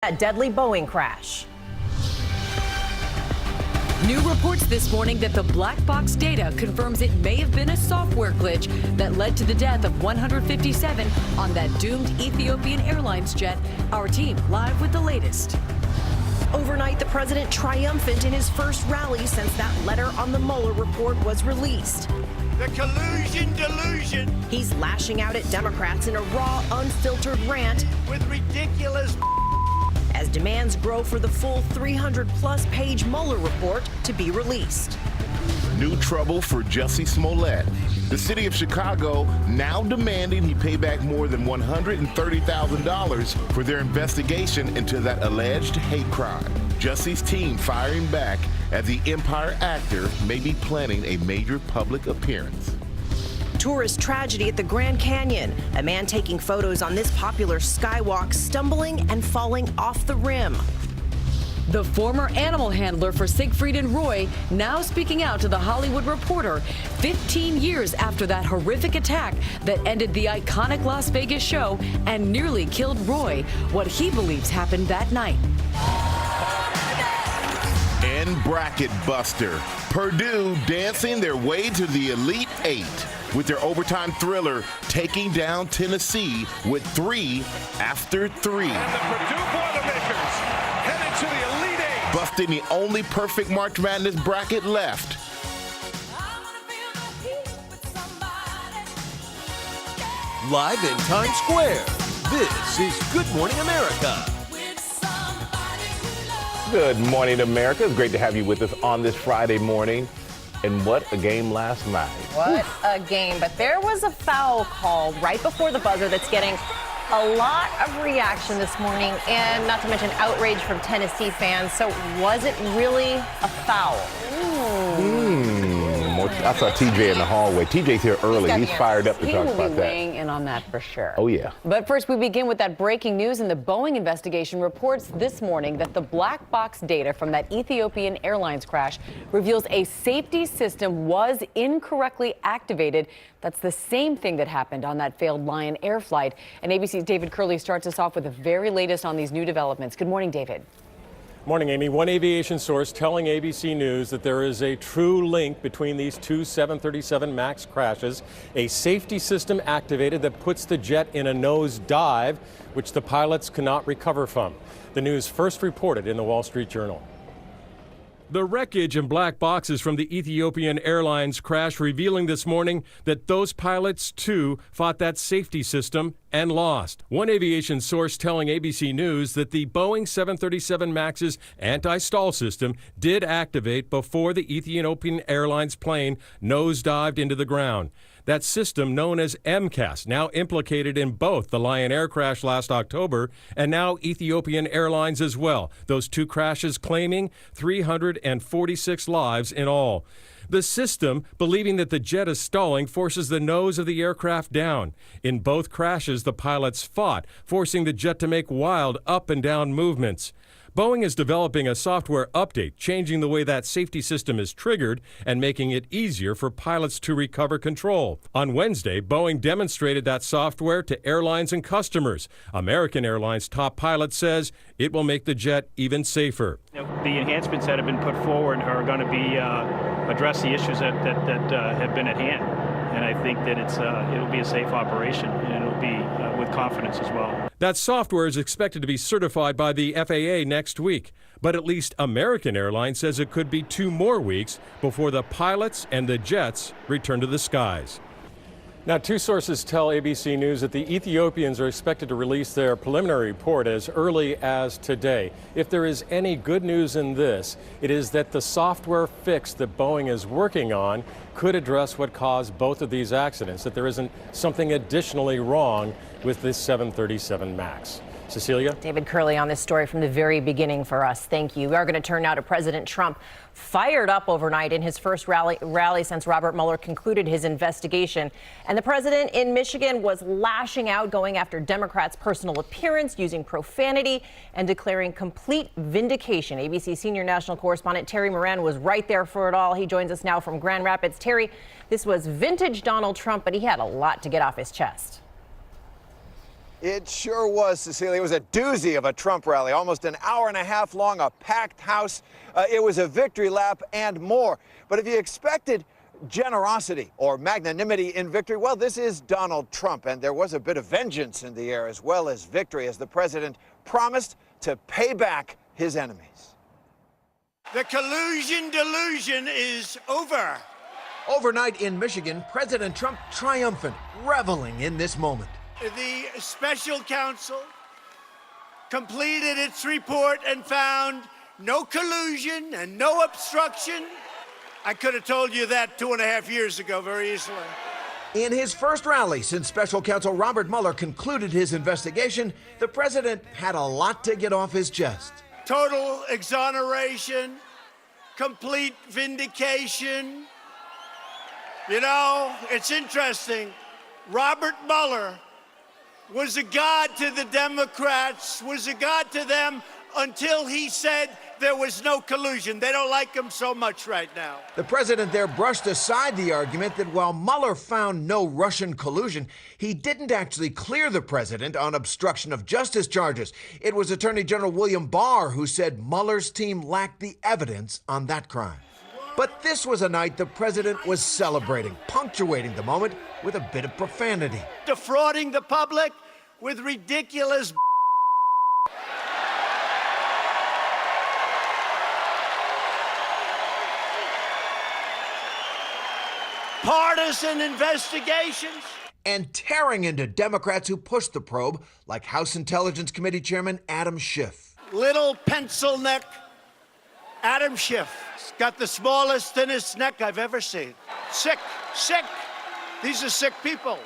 A deadly Boeing crash. New reports this morning that the black box data confirms it may have been a software glitch that led to the death of 157 on that doomed Ethiopian Airlines jet. Our team live with the latest. Overnight, the president triumphant in his first rally since that letter on the Mueller report was released. The collusion delusion. He's lashing out at Democrats in a raw, unfiltered rant with ridiculous as demands grow for the full 300-plus page Mueller report to be released. New trouble for Jussie Smollett. The city of Chicago now demanding he pay back more than $130,000 for their investigation into that alleged hate crime. Jussie's team firing back as the Empire actor may be planning a major public appearance. Tourist tragedy at the Grand Canyon. A man taking photos on this popular skywalk stumbling and falling off the rim. The former animal handler for Siegfried and Roy now speaking out to The Hollywood Reporter 15 years after that horrific attack that ended the iconic Las Vegas show and nearly killed Roy. What he believes happened that night. And bracket buster. Purdue dancing their way to the Elite Eight with their overtime thriller taking down Tennessee with 3 after 3. And the Purdue Boilermakers headed to the Elite Eight. Busting the only perfect March Madness bracket left. Live in Times Square, this is Good Morning America. Good morning, America. It's great to have you with us on this Friday morning. And what a game last night. What a game. But there was a foul call right before the buzzer that's getting a lot of reaction this morning, and not to mention outrage from Tennessee fans. So was it really a foul? I saw TJ in the hallway. TJ's here early. He's fired up to talk about that. He will be weighing in on that for sure. Oh, yeah. But first, we begin with that breaking news. And the Boeing investigation reports this morning that the black box data from that Ethiopian Airlines crash reveals a safety system was incorrectly activated. That's the same thing that happened on that failed Lion Air flight. And ABC's David Curley starts us off with the very latest on these new developments. Good morning, David. Morning, Amy. One aviation source telling ABC News that there is a true link between these two 737 MAX crashes. A safety system activated that puts the jet in a nose dive, which the pilots cannot recover from. The news first reported in the Wall Street Journal. The wreckage and black boxes from the Ethiopian Airlines crash revealing this morning that those pilots, too, fought that safety system and lost. One aviation source telling ABC News that the Boeing 737 MAX's anti-stall system did activate before the Ethiopian Airlines plane nosedived into the ground. That system, known as MCAS, now implicated in both the Lion Air crash last October and now Ethiopian Airlines as well. Those two crashes claiming 346 lives in all. The system, believing that the jet is stalling, forces the nose of the aircraft down. In both crashes, the pilots fought, forcing the jet to make wild up and down movements. Boeing is developing a software update, changing the way that safety system is triggered and making it easier for pilots to recover control. On Wednesday, Boeing demonstrated that software to airlines and customers. American Airlines top pilot says it will make the jet even safer. The enhancements that have been put forward are going to be address the issues that have been at hand. And I think that it'll be a safe operation, and it'll be with confidence as well. That software is expected to be certified by the FAA next week. But at least American Airlines says it could be 2 more weeks before the pilots and the jets return to the skies. Now, two sources tell ABC News that the Ethiopians are expected to release their preliminary report as early as today. If there is any good news in this, it is that the software fix that Boeing is working on could address what caused both of these accidents, that there isn't something additionally wrong with this 737 MAX. Cecilia? David Curley on this story from the very beginning for us. Thank you. We are going to turn now to President Trump, fired up overnight in his first rally since Robert Mueller concluded his investigation. And the president in Michigan was lashing out, going after Democrats' personal appearance, using profanity, and declaring complete vindication. ABC senior national correspondent Terry Moran was right there for it all. He joins us now from Grand Rapids. Terry, this was vintage Donald Trump, but he had a lot to get off his chest. It sure was, Cecilia. It was a doozy of a Trump rally, almost an hour and a half long, a packed house. It was a victory lap and more. But if you expected generosity or magnanimity in victory, well, this is Donald Trump, and there was a bit of vengeance in the air as well as victory as the president promised to pay back his enemies. The collusion delusion is over. Overnight in Michigan, President Trump triumphant, reveling in this moment. The special counsel completed its report and found no collusion and no obstruction. I could have told you that 2.5 years ago very easily. In his first rally since special counsel Robert Mueller concluded his investigation, the president had a lot to get off his chest. Total exoneration, complete vindication. You know, it's interesting. Robert Mueller was a god to the Democrats, was a god to them until he said there was no collusion. They don't like him so much right now. The president there brushed aside the argument that while Mueller found no Russian collusion, he didn't actually clear the president on obstruction of justice charges. It was Attorney General William Barr who said Mueller's team lacked the evidence on that crime. But this was a night the president was celebrating, punctuating the moment with a bit of profanity. Defrauding the public with ridiculous partisan investigations. And tearing into Democrats who pushed the probe, like House Intelligence Committee Chairman Adam Schiff. Little pencil neck Adam Schiff. He's got the smallest, thinnest neck I've ever seen. Sick, sick. These are sick people.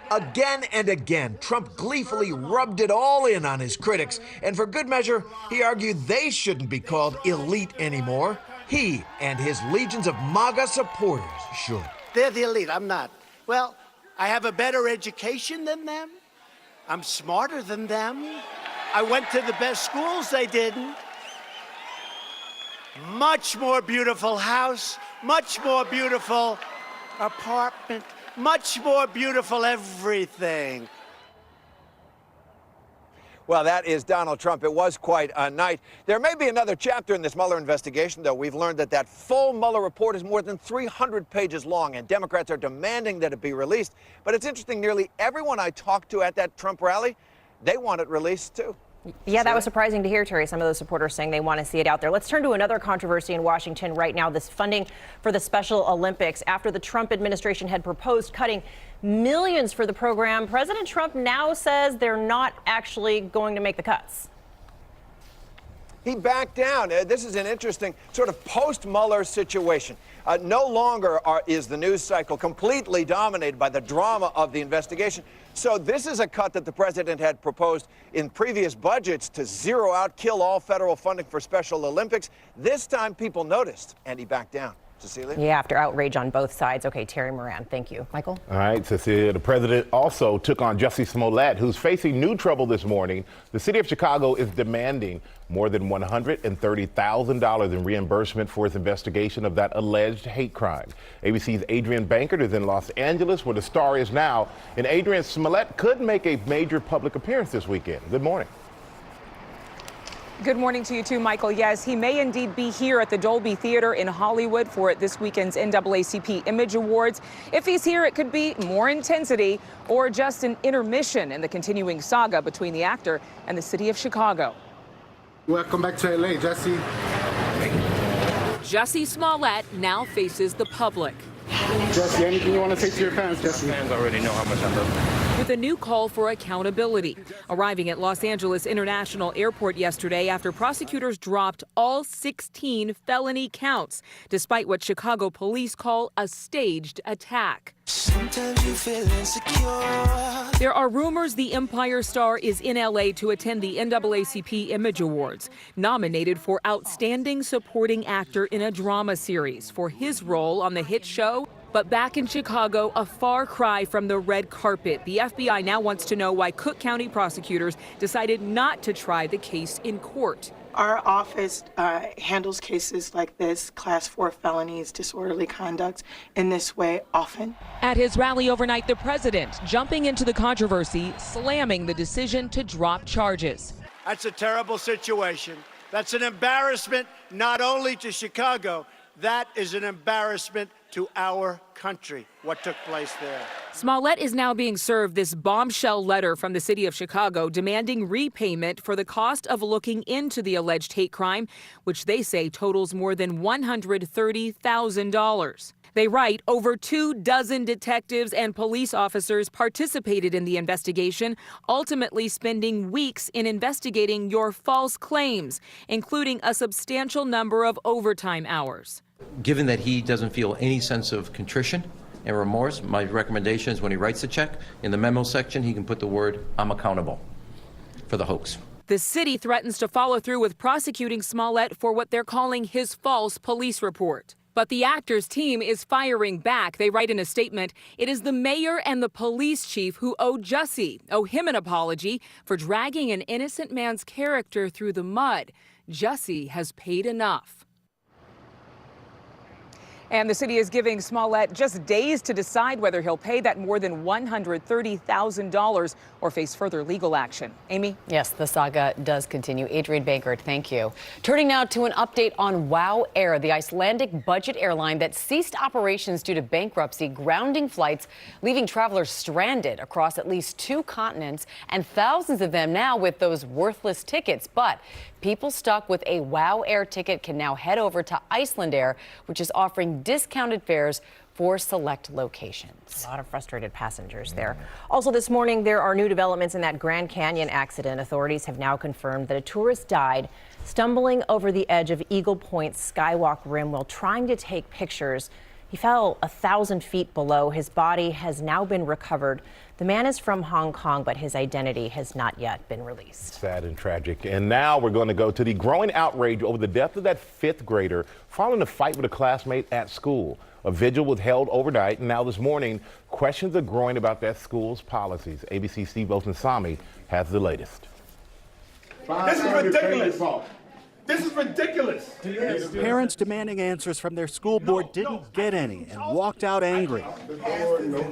Again and again, Trump gleefully rubbed it all in on his critics, and for good measure, he argued they shouldn't be called elite anymore. He and his legions of MAGA supporters should. They're the elite, I'm not. Well, I have a better education than them. I'm smarter than them. I went to the best schools, they didn't. Much more beautiful house, much more beautiful apartment, much more beautiful everything. Well, that is Donald Trump. It was quite a night. There may be another chapter in this Mueller investigation, though. We've learned that that full Mueller report is more than 300 pages long, and Democrats are demanding that it be released. But it's interesting, nearly everyone I talked to at that Trump rally, they want it released, too. Yeah, that was surprising to hear, Terry. Some of those supporters saying they want to see it out there. Let's turn to another controversy in Washington right now, this funding for the Special Olympics. After the Trump administration had proposed cutting millions for the program, President Trump now says they're not actually going to make the cuts. He backed down. This is an interesting sort of post-Mueller situation. No longer is the news cycle completely dominated by the drama of the investigation. So this is a cut that the president had proposed in previous budgets to zero out, kill all federal funding for Special Olympics. This time people noticed, and he backed down. Cecilia? Yeah, after outrage on both sides. Okay, Terry Moran, thank you. Michael? All right, Cecilia. The president also took on Jussie Smollett, who's facing new trouble this morning. The city of Chicago is demanding more than $130,000 in reimbursement for its investigation of that alleged hate crime. ABC's Adrian Bankert is in Los Angeles, where the star is now. And Adrian, Smollett could make a major public appearance this weekend. Good morning. Good morning to you too, Michael. Yes, he may indeed be here at the Dolby Theater in Hollywood for this weekend's NAACP Image Awards. If he's here, it could be more intensity or just an intermission in the continuing saga between the actor and the city of Chicago. Welcome back to LA, Jussie. Jussie Smollett now faces the public. Jussie, anything you want to say to your fans, Jussie? Fans already know how much I love them. With a new call for accountability, arriving at Los Angeles International Airport yesterday after prosecutors dropped all 16 felony counts, despite what Chicago police call a staged attack. Sometimes you feel insecure. There are rumors the Empire star is in LA to attend the NAACP Image Awards, nominated for Outstanding Supporting Actor in a Drama Series for his role on the hit show But back in Chicago, a far cry from the red carpet. The FBI now wants to know why Cook County prosecutors decided not to try the case in court. Our office handles cases like this, class 4 felonies, disorderly conduct, in this way often. At his rally overnight, the president jumping into the controversy, slamming the decision to drop charges. That's a terrible situation. That's an embarrassment not only to Chicago, that is an embarrassment to our country, what took place there. Smollett is now being served this bombshell letter from the city of Chicago demanding repayment for the cost of looking into the alleged hate crime, which they say totals more than $130,000. They write over 24 detectives and police officers participated in the investigation, ultimately spending weeks in investigating your false claims, including a substantial number of overtime hours. Given that he doesn't feel any sense of contrition and remorse, my recommendation is when he writes the check, in the memo section, he can put the word, "I'm accountable," for the hoax. The city threatens to follow through with prosecuting Smollett for what they're calling his false police report. But the actor's team is firing back. They write in a statement, it is the mayor and the police chief who owe him an apology for dragging an innocent man's character through the mud. Jussie has paid enough. And the city is giving Smollett just days to decide whether he'll pay that more than $130,000 or face further legal action. Amy? Yes, the saga does continue. Adrienne Bankert, thank you. Turning now to an update on WOW Air, the Icelandic budget airline that ceased operations due to bankruptcy, grounding flights, leaving travelers stranded across at least 2 continents, and thousands of them now with those worthless tickets. But people stuck with a WOW Air ticket can now head over to Icelandair, which is offering discounted fares for select locations. A lot of frustrated passengers there. Also this morning, there are new developments in that Grand Canyon accident. Authorities have now confirmed that a tourist died stumbling over the edge of Eagle Point's Skywalk Rim while trying to take pictures. He fell 1,000 feet below. His body has now been recovered. The man is from Hong Kong, but his identity has not yet been released. Sad and tragic. And now we're going to go to the growing outrage over the death of that 5th grader following a fight with a classmate at school. A vigil was held overnight, and now this morning, questions are growing about that school's policies. ABC's Steve Osensami has the latest. This is ridiculous. This is ridiculous. Parents demanding answers from their school board didn't get any and walked out angry.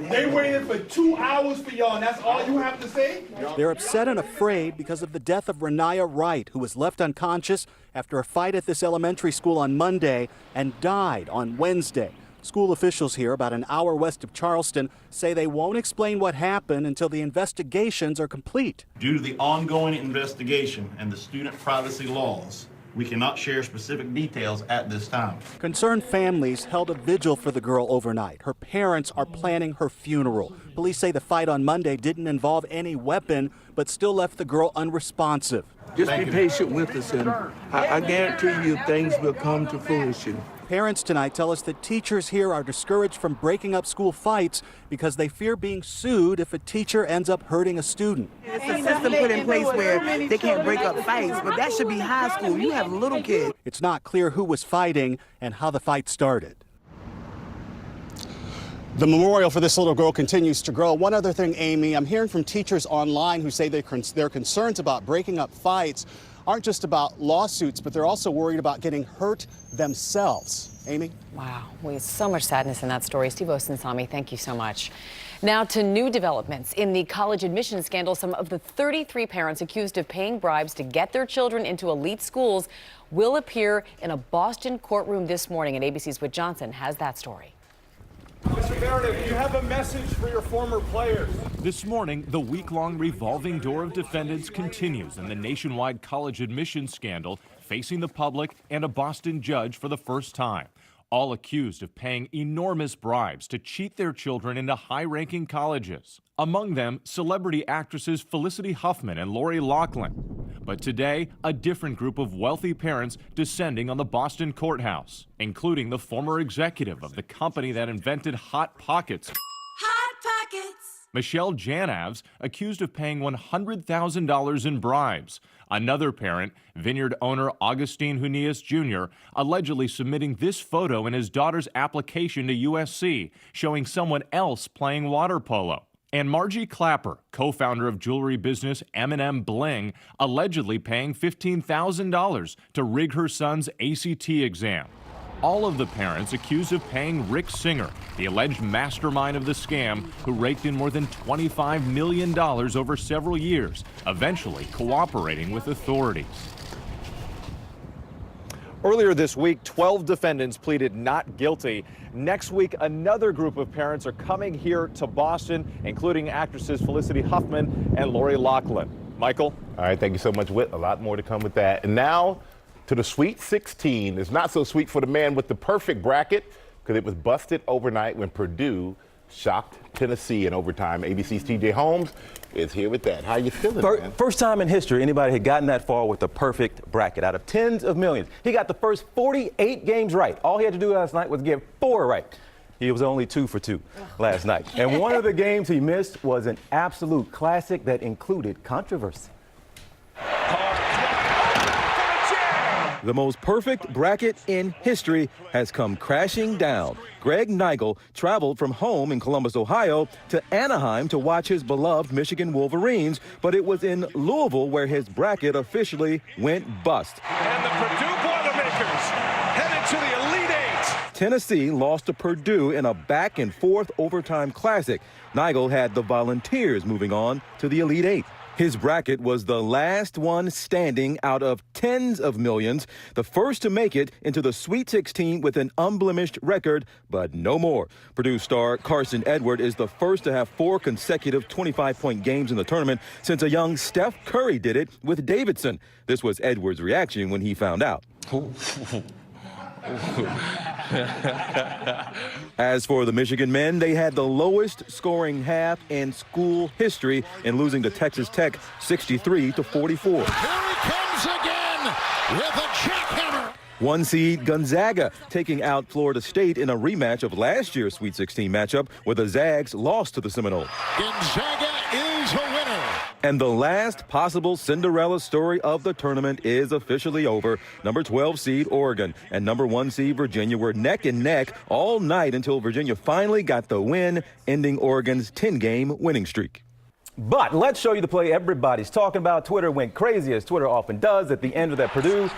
They waited for 2 hours for y'all, and that's all you have to say? They're upset and afraid because of the death of Renaya Wright, who was left unconscious after a fight at this elementary school on Monday and died on Wednesday. School officials here, about an hour west of Charleston, say they won't explain what happened until the investigations are complete. Due to the ongoing investigation and the student privacy laws, we cannot share specific details at this time. Concerned families held a vigil for the girl overnight. Her parents are planning her funeral. Police say the fight on Monday didn't involve any weapon, but still left the girl unresponsive. Just be patient with us, and I guarantee you things will come to fruition. Parents tonight tell us that teachers here are discouraged from breaking up school fights because they fear being sued if a teacher ends up hurting a student. It's a system put in place where they can't break up fights, but that should be high school. You have little kids. It's not clear who was fighting and how the fight started. The memorial for this little girl continues to grow. One other thing, Amy, I'm hearing from teachers online who say their concerns about breaking up fights aren't just about lawsuits, but they're also worried about getting hurt themselves. Amy? Wow, so much sadness in that story. Steve Osensami, thank you so much. Now to new developments. In the college admissions scandal, some of the 33 parents accused of paying bribes to get their children into elite schools will appear in a Boston courtroom this morning. And ABC's Whit Johnson has that story. Mr. Meredith, you have a message for your former players. This morning, the week-long revolving door of defendants continues in the nationwide college admissions scandal, facing the public and a Boston judge for the first time. All accused of paying enormous bribes to cheat their children into high-ranking colleges. Among them, celebrity actresses Felicity Huffman and Lori Loughlin. But today, a different group of wealthy parents descending on the Boston courthouse, including the former executive of the company that invented Hot Pockets. Hot Pockets! Michelle Janavs, accused of paying $100,000 in bribes. Another parent, vineyard owner Augustine Junias Jr., allegedly submitting this photo in his daughter's application to USC, showing someone else playing water polo. And Margie Clapper, co-founder of jewelry business M&M Bling, allegedly paying $15,000 to rig her son's ACT exam. All of the parents accused of paying Rick Singer, the alleged mastermind of the scam, who raked in more than $25 million over several years, eventually cooperating with authorities. Earlier this week, 12 defendants pleaded not guilty. Next week, another group of parents are coming here to Boston, including actresses Felicity Huffman and Lori Loughlin. Michael? All right, thank you so much, Whit. A lot more to come with that. And now to the Sweet 16. It's not so sweet for the man with the perfect bracket because it was busted overnight when Purdue shocked Tennessee in overtime. ABC's TJ Holmes is here with that. How you feeling, man? First time in history anybody had gotten that far with the perfect bracket out of tens of millions. He got the first 48 games right. All he had to do last night was get 4 right. He was only 2 for 2 last night. And one of the games he missed was an absolute classic that included controversy. The most perfect bracket in history has come crashing down. Greg Nigel traveled from home in Columbus, Ohio, to Anaheim to watch his beloved Michigan Wolverines, but it was in Louisville where his bracket officially went bust. And the Purdue Boilermakers headed to the Elite Eight. Tennessee lost to Purdue in a back-and-forth overtime classic. Nigel had the Volunteers moving on to the Elite Eight. His bracket was the last one standing out of tens of millions, the first to make it into the Sweet 16 with an unblemished record, but no more. Purdue star Carson Edward is the first to have 4 consecutive 25-point games in the tournament since a young Steph Curry did it with Davidson. This was Edward's reaction when he found out. As for the Michigan men, they had the lowest scoring half in school history in losing to Texas Tech 63-44. Here he comes again with a jackhammer. 1 seed Gonzaga taking out Florida State in a rematch of last year's Sweet 16 matchup where the Zags lost to the Seminoles. Gonzaga is a winner. And the last possible Cinderella story of the tournament is officially over. Number 12 seed Oregon and number 1 seed Virginia were neck and neck all night until Virginia finally got the win, ending Oregon's 10-game winning streak. But let's show you the play everybody's talking about. Twitter went crazy, as Twitter often does, at the end of that Purdue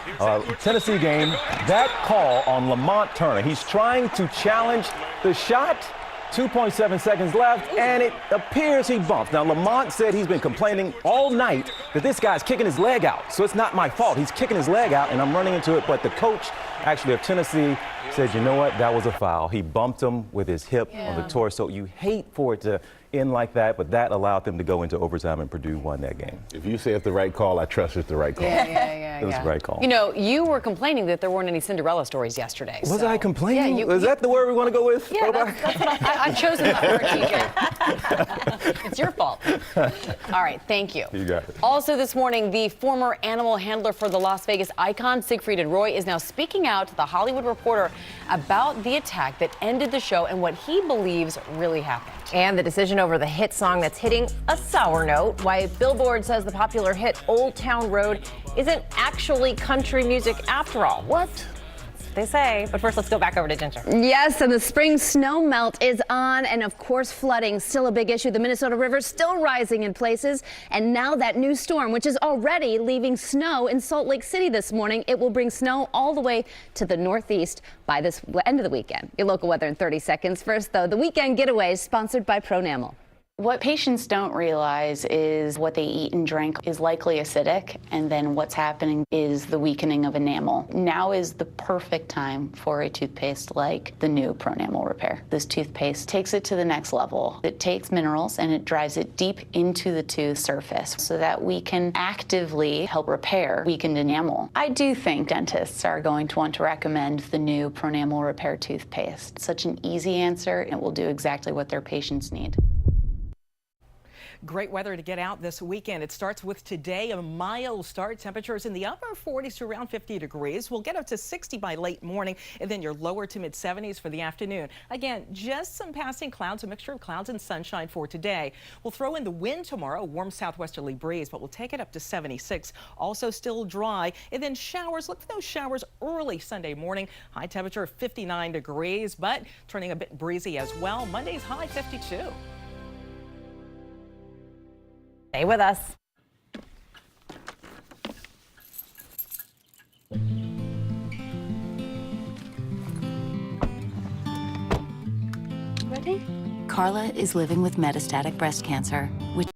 Tennessee game. That call on Lamont Turner. He's trying to challenge the shot. 2.7 seconds left, and it appears he bumped. Now, Lamont said he's been complaining all night that this guy's kicking his leg out. So it's not my fault. He's kicking his leg out, and I'm running into it. But the coach, actually, of Tennessee said, you know what? That was a foul. He bumped him with his hip on the torso. You hate for it to end like that, but that allowed them to go into overtime, and Purdue won that game. If you say it's the right call, I trust it's the right call. Yeah. It was the right call. You know, you were complaining that there weren't any Cinderella stories yesterday. Was I complaining? Yeah, Is that the word we want to go with? Yeah, that's what I've chosen that word, TJ. It's your fault. All right, thank you. You got it. Also this morning, the former animal handler for the Las Vegas icon, Siegfried and Roy, is now speaking out to the Hollywood Reporter about the attack that ended the show and what he believes really happened. And the decision over the hit song that's hitting a sour note. Why Billboard says the popular hit Old Town Road isn't actually country music after all. What? They say. But first, let's go back over to Ginger. Yes, and the spring snow melt is on, and of course, flooding still a big issue. The Minnesota River still rising in places, and now that new storm, which is already leaving snow in Salt Lake City this morning, it will bring snow all the way to the northeast by this end of the weekend. Your local weather in 30 seconds. First, though, the weekend getaway is sponsored by Pronamel. What patients don't realize is what they eat and drink is likely acidic, and then what's happening is the weakening of enamel. Now is the perfect time for a toothpaste like the new Pronamel Repair. This toothpaste takes it to the next level. It takes minerals and it drives it deep into the tooth surface so that we can actively help repair weakened enamel. I do think dentists are going to want to recommend the new Pronamel Repair toothpaste. Such an easy answer, and it will do exactly what their patients need. Great weather to get out this weekend. It starts with today, a mild start. Temperatures in the upper 40s to around 50 degrees. We'll get up to 60 by late morning, and then your lower to mid 70s for the afternoon. Again, just some passing clouds, a mixture of clouds and sunshine for today. We'll throw in the wind tomorrow, a warm southwesterly breeze, but we'll take it up to 76. Also still dry, and then showers. Look for those showers early Sunday morning. High temperature of 59 degrees, but turning a bit breezy as well. Monday's high 52. Stay with us. Carla is living with metastatic breast cancer, which